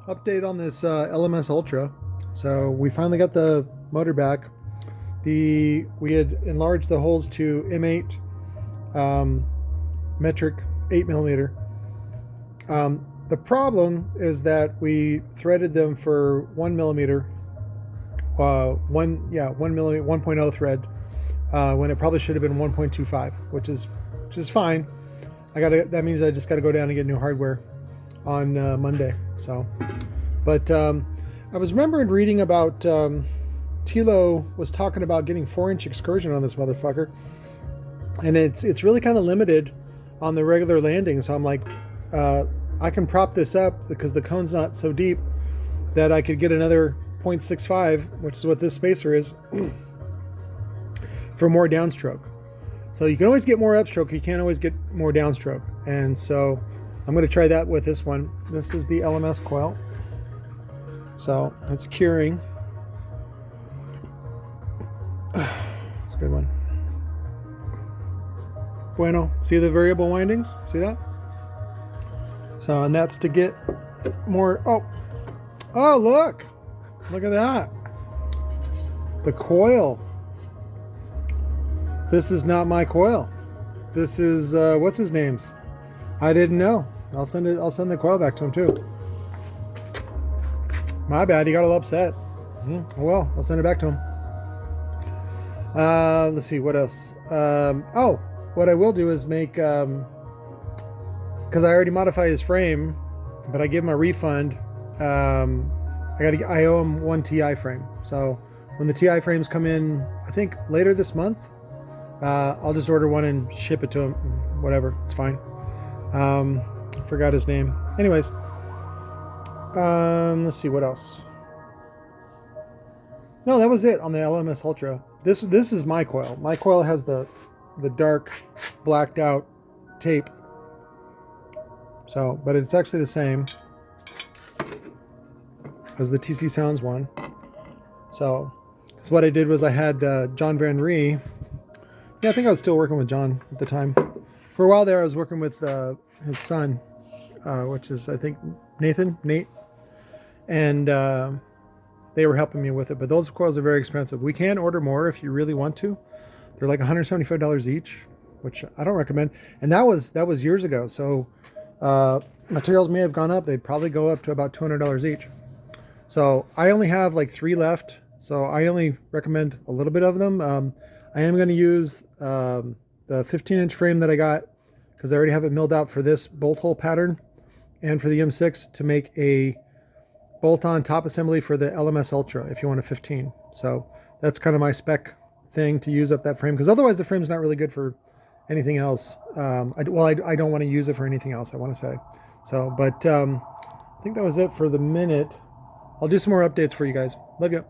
update on this LMS Ultra. So we finally got the motor back. We had enlarged the holes to M8 metric 8mm. The problem is that we threaded them for 1mm, 1.0 thread, when it probably should have been 1.25, which is fine. That means I just got to go down and get new hardware on Monday. So, but I was remembering reading about Tilo was talking about getting 4-inch excursion on this motherfucker, and it's really kind of limited on the regular landing. So I'm like, I can prop this up because the cone's not so deep that I could get another 0.65, which is what this spacer is, for more downstroke. So you can always get more upstroke, you can't always get more downstroke. And so I'm going to try that with this one. This is the LMS coil. So it's curing. It's a good one. Bueno, see the variable windings? See that? So, and that's to get more, oh, look at that. The coil. This is not my coil. This is, what's his name's? I didn't know. I'll send the coil back to him too. My bad, he got a little upset. Well, I'll send it back to him. Let's see, what else? What I will do is make, because I already modified his frame, but I gave him a refund. I owe him one TI frame. So when the TI frames come in, I think later this month, I'll just order one and ship it to him. Whatever, it's fine. Forgot his name. Anyways, let's see what else. No, that was it on the LMS Ultra. This is my coil. My coil has the dark blacked out tape. So, but it's actually the same as the TC Sounds one. So what I did was I had John Van Ree. Yeah, I think I was still working with John at the time. For a while there, I was working with his son, which is, I think, Nate. And they were helping me with it. But those coils are very expensive. We can order more if you really want to. They're like $175 each, which I don't recommend. And that was years ago. So materials may have gone up. They'd probably go up to about $200 each. So I only have like 3 left. So I only recommend a little bit of them. I am going to use the 15-inch frame that I got, because I already have it milled out for this bolt hole pattern and for the M6 to make a bolt-on top assembly for the LMS Ultra if you want a 15. So that's kind of my spec thing to use up that frame, because otherwise the frame's not really good for anything else. I don't want to use it for anything else, I want to say. So, but I think that was it for the minute. I'll do some more updates for you guys. Love you.